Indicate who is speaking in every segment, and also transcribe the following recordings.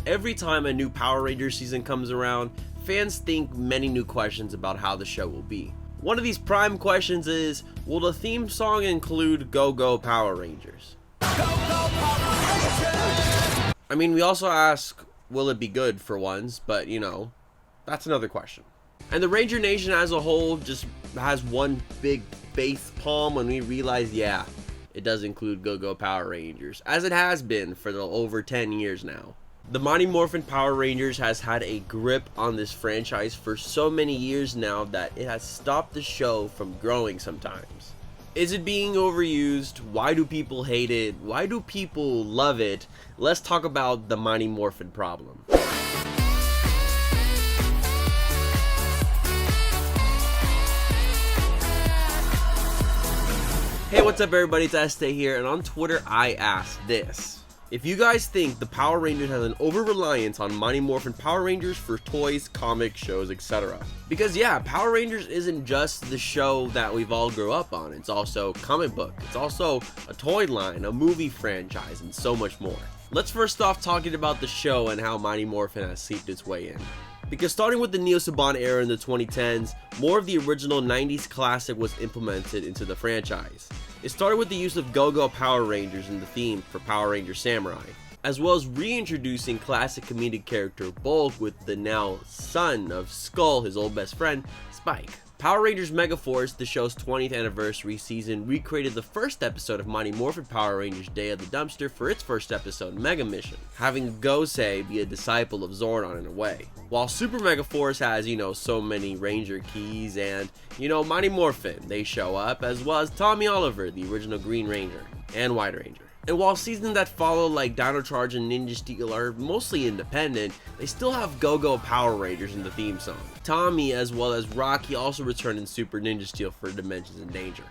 Speaker 1: every time a new Power Rangers season comes around, fans think many new questions about how the show will be. One of these prime questions is, will the theme song include Go Go Power Rangers? Go Go Power Rangers! I mean, we also ask, will it be good for once, but you know, that's another question. And the Ranger Nation as a whole just has one big face palm when we realize, yeah, it does include Go Go Power Rangers, as it has been for over 10 years now. The Mighty Morphin Power Rangers has had a grip on this franchise for so many years now that it has stopped the show from growing sometimes. Is it being overused? Why do people hate it? Why do people love it? Let's talk about the Mighty Morphin problem. Hey, what's up everybody, it's Este here, and on Twitter I asked this. If you guys think the Power Rangers has an over-reliance on Mighty Morphin Power Rangers for toys, comic shows, etc. Because yeah, Power Rangers isn't just the show that we've all grew up on, it's also a comic book, it's also a toy line, a movie franchise, and so much more. Let's first off talking about the show and how Mighty Morphin has seeped its way in. Because starting with the Neo Saban era in the 2010s, more of the original 90s classic was implemented into the franchise. It started with the use of Go Go Power Rangers in the theme for Power Rangers Samurai, as well as reintroducing classic comedic character Bulk with the now son of Skull, his old best friend, Spike. Power Rangers Megaforce, the show's 20th anniversary season, recreated the first episode of Mighty Morphin Power Rangers Day of the Dumpster for its first episode, Mega Mission, having Gosei be a disciple of Zordon in a way. While Super Megaforce has, so many Ranger keys and, Mighty Morphin, they show up, as well as Tommy Oliver, the original Green Ranger, and White Ranger. And while seasons that follow like Dino Charge and Ninja Steel are mostly independent, they still have Go Go Power Rangers in the theme song. Tommy as well as Rocky also returned in Super Ninja Steel for Dimensions in Danger.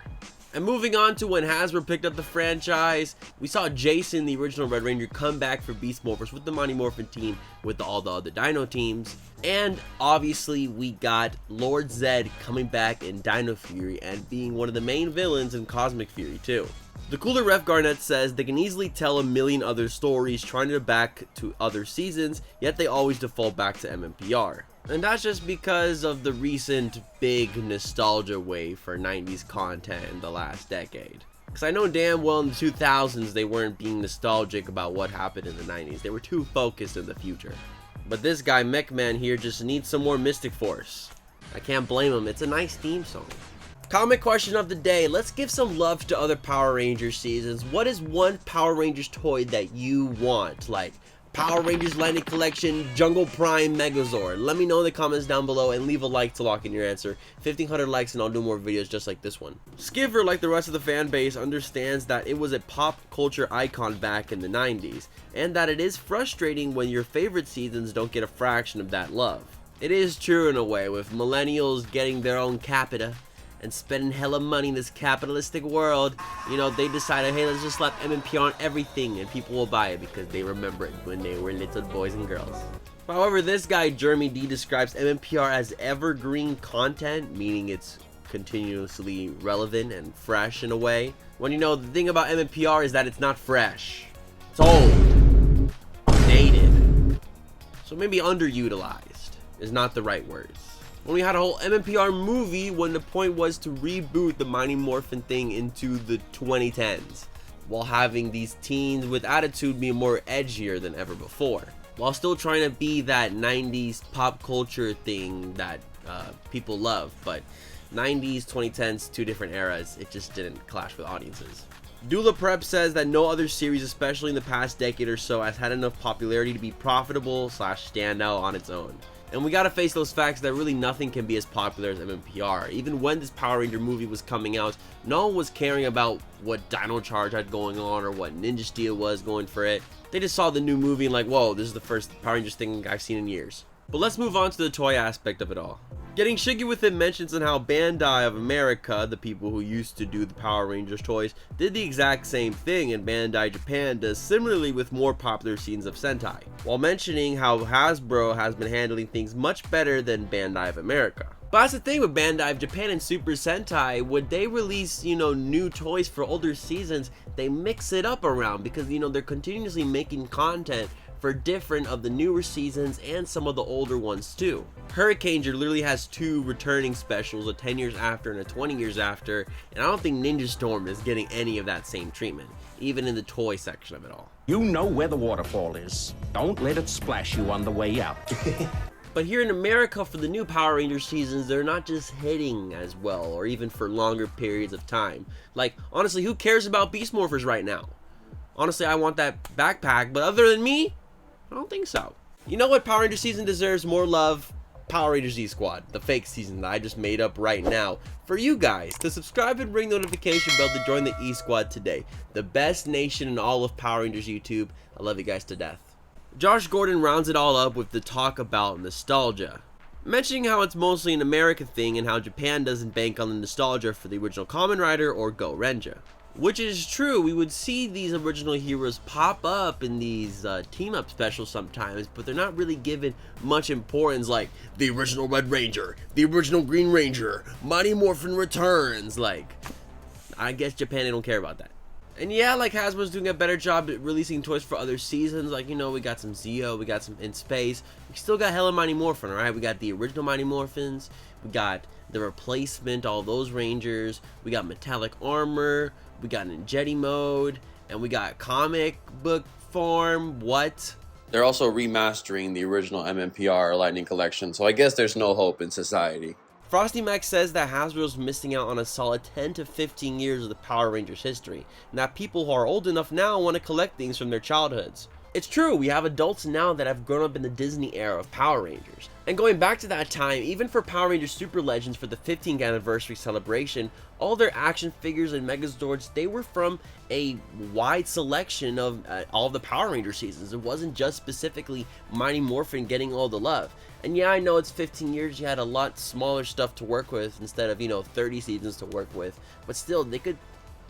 Speaker 1: And moving on to when Hasbro picked up the franchise, we saw Jason, the original Red Ranger, come back for Beast Morphers with the Mighty Morphin team with all the other Dino teams. And obviously we got Lord Zed coming back in Dino Fury and being one of the main villains in Cosmic Fury too. The cooler Ref Garnett says they can easily tell a million other stories trying to back to other seasons, yet they always default back to MMPR. And that's just because of the recent big nostalgia wave for 90s content in the last decade. Because I know damn well in the 2000s they weren't being nostalgic about what happened in the 90s, they were too focused in the future. But this guy Mech-Man here just needs some more Mystic Force. I can't blame him, it's a nice theme song. Comic question of the day, let's give some love to other Power Rangers seasons. What is one Power Rangers toy that you want? Like Power Rangers Landing Collection, Jungle Prime, Megazord. Let me know in the comments down below and leave a like to lock in your answer. 1,500 likes and I'll do more videos just like this one. Skiver, like the rest of the fan base, understands that it was a pop culture icon back in the 90s, and that it is frustrating when your favorite seasons don't get a fraction of that love. It is true in a way, with millennials getting their own capita and spending hella money in this capitalistic world, they decided, hey, let's just slap MMPR on everything and people will buy it because they remember it when they were little boys and girls. However, this guy Jeremy D describes MMPR as evergreen content, meaning it's continuously relevant and fresh in a way. When the thing about MMPR is that it's not fresh. It's old, dated, so maybe underutilized is not the right words. When we had a whole MMPR movie when the point was to reboot the Mighty Morphin thing into the 2010s, while having these teens with attitude be more edgier than ever before, while still trying to be that 90s pop culture thing that people love, but 90s, 2010s, two different eras, it just didn't clash with audiences. Dula Prep says that no other series, especially in the past decade or so, has had enough popularity to be profitable / stand out on its own. And we gotta face those facts that really nothing can be as popular as MMPR. Even when this Power Ranger movie was coming out, no one was caring about what Dino Charge had going on or what Ninja Steel was going for it. They just saw the new movie and like, whoa, this is the first Power Rangers thing I've seen in years. But let's move on to the toy aspect of it all. Getting Shiggy with it mentions on how Bandai of America, the people who used to do the Power Rangers toys, did the exact same thing, and Bandai Japan does similarly with more popular scenes of Sentai, while mentioning how Hasbro has been handling things much better than Bandai of America. But that's the thing with Bandai of Japan and Super Sentai, when they release, new toys for older seasons, they mix it up around because, they're continuously making content for different of the newer seasons and some of the older ones too. Hurricaneger literally has 2 returning specials, a 10 years after and a 20 years after, and I don't think Ninja Storm is getting any of that same treatment, even in the toy section of it all.
Speaker 2: You know where the waterfall is. Don't let it splash you on the way out.
Speaker 1: But here in America, for the new Power Rangers seasons, they're not just hitting as well, or even for longer periods of time. Like, honestly, who cares about Beast Morphers right now? Honestly, I want that backpack, but other than me, I don't think so. You know what Power Rangers season deserves more love? Power Rangers Z-Squad, the fake season that I just made up right now. For you guys to subscribe and ring the notification bell to join the E-Squad today. The best nation in all of Power Rangers YouTube. I love you guys to death. Josh Gordon rounds it all up with the talk about nostalgia, mentioning how it's mostly an American thing and how Japan doesn't bank on the nostalgia for the original Kamen Rider or Go Renja. Which is true, we would see these original heroes pop up in these team-up specials sometimes, but they're not really given much importance, like the original Red Ranger, the original Green Ranger, Mighty Morphin returns. Like, I guess Japan, they don't care about that. And yeah, like Hasbro's doing a better job at releasing toys for other seasons. Like, you know, we got some Zeo, we got some In Space. We still got hella Mighty Morphin, alright? We got the original Mighty Morphins. We got the replacement, all those Rangers. We got metallic armor. We got in Jedi mode. And we got comic book form. What? They're also remastering the original MMPR Lightning Collection. So I guess there's no hope in society. Frosty Mac says that Hasbro's missing out on a solid 10 to 15 years of the Power Rangers history, and that people who are old enough now want to collect things from their childhoods. It's true, we have adults now that have grown up in the Disney era of Power Rangers. And going back to that time, even for Power Rangers Super Legends for the 15th anniversary celebration, all their action figures and Megazords, they were from a wide selection of all the Power Ranger seasons. It wasn't just specifically Mighty Morphin getting all the love. And yeah, I know it's 15 years, you had a lot smaller stuff to work with instead of, you know, 30 seasons to work with. But still, they could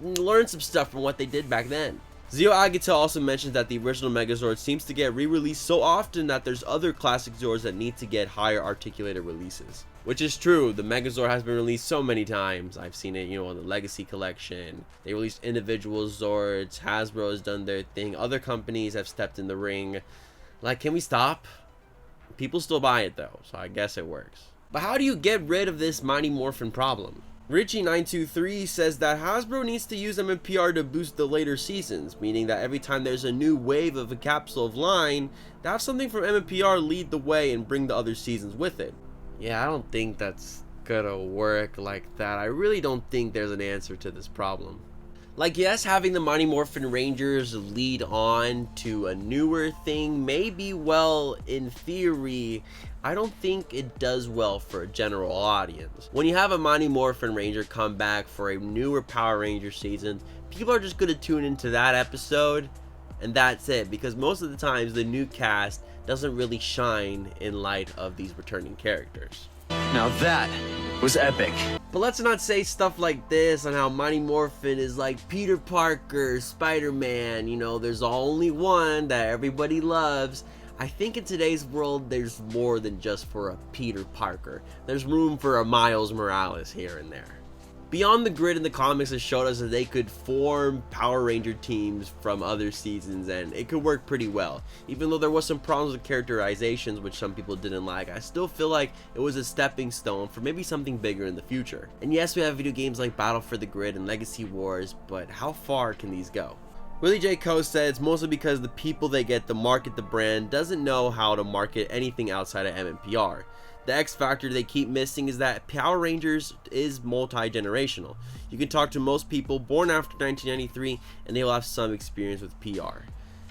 Speaker 1: learn some stuff from what they did back then. Zeo Agata also mentions that the original Megazord seems to get re-released so often that there's other classic Zords that need to get higher articulated releases. Which is true, the Megazord has been released so many times. I've seen it, you know, in the Legacy Collection. They released individual Zords, Hasbro has done their thing, other companies have stepped in the ring. Like, can we stop? People still buy it though, so I guess it works. But how do you get rid of this Mighty Morphin problem? Richie923 says that Hasbro needs to use MMPR to boost the later seasons, meaning that every time there's a new wave of a capsule of line, to have something from MMPR lead the way and bring the other seasons with it. Yeah, I don't think that's gonna work like that. I really don't think there's an answer to this problem. Like, yes, having the Mighty Morphin Rangers lead on to a newer thing may be well in theory. I don't think it does well for a general audience. When you have a Mighty Morphin Ranger come back for a newer Power Ranger season, people are just going to tune into that episode and that's it, because most of the times the new cast doesn't really shine in light of these returning characters.
Speaker 2: Now that was epic.
Speaker 1: But let's not say stuff like this on how Mighty Morphin is like Peter Parker, Spider-Man, you know, there's only one that everybody loves. I think in today's world, there's more than just for a Peter Parker. There's room for a Miles Morales here and there. Beyond the Grid in the comics has showed us that they could form Power Ranger teams from other seasons, and it could work pretty well. Even though there was some problems with characterizations which some people didn't like, I still feel like it was a stepping stone for maybe something bigger in the future. And yes, we have video games like Battle for the Grid and Legacy Wars, but how far can these go? Willie J. Coe said it's mostly because the people they get to market the brand doesn't know how to market anything outside of MMPR. The X factor they keep missing is that Power Rangers is multi-generational. You can talk to most people born after 1993 and they will have some experience with PR.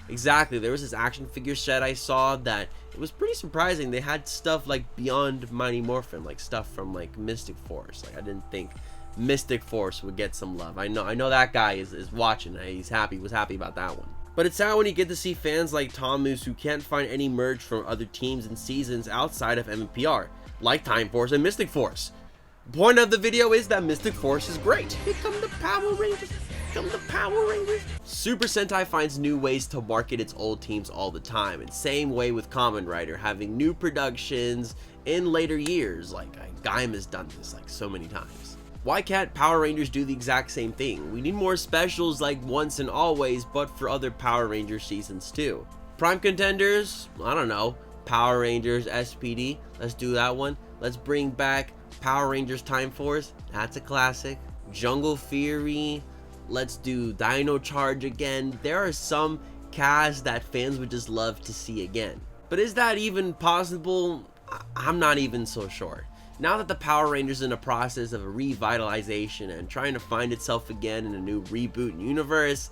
Speaker 1: Exactly, there was this action figure set I saw that it was pretty surprising. They had stuff like beyond Mighty Morphin, like stuff from like Mystic Force. Like, I didn't think Mystic Force would get some love. I know that guy is watching. Was happy about that one. But it's sad when you get to see fans like Thomas who can't find any merch from other teams and seasons outside of MMPR, like Time Force and Mystic Force. The point of the video is that Mystic Force is great. Become the Power Rangers. Become the Power Rangers. Super Sentai finds new ways to market its old teams all the time, and same way with Kamen Rider, having new productions in later years. Like Gaim has done this like so many times. Why can't Power Rangers do the exact same thing? We need more specials like Once and Always, but for other Power Ranger seasons too. Prime contenders, I don't know, Power Rangers SPD, let's do that one. Let's bring back Power Rangers Time Force, that's a classic. Jungle Fury, let's do Dino Charge again. There are some casts that fans would just love to see again. But is that even possible? I'm not even so sure. Now that the Power Rangers is in a process of a revitalization and trying to find itself again in a new reboot universe,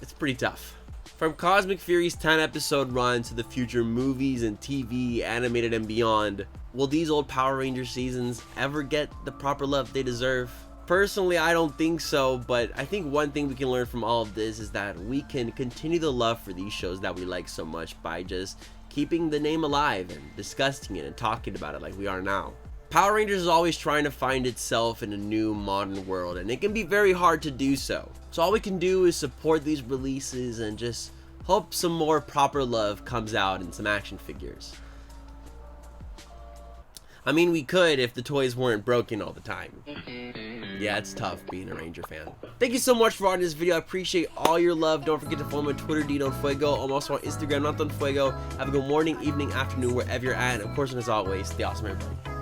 Speaker 1: it's pretty tough. From Cosmic Fury's 10-episode run to the future movies and TV, animated and beyond, will these old Power Ranger seasons ever get the proper love they deserve? Personally, I don't think so, but I think one thing we can learn from all of this is that we can continue the love for these shows that we like so much by just keeping the name alive and discussing it and talking about it like we are now. Power Rangers is always trying to find itself in a new modern world, and it can be very hard to do so. So all we can do is support these releases and just hope some more proper love comes out in some action figures. I mean, we could if the toys weren't broken all the time. Yeah, it's tough being a Ranger fan. Thank you so much for watching this video. I appreciate all your love. Don't forget to follow me on Twitter, DDonFuego. I'm also on Instagram, NotDonFuego. Have a good morning, evening, afternoon, wherever you're at. And of course, and as always, stay awesome, everybody.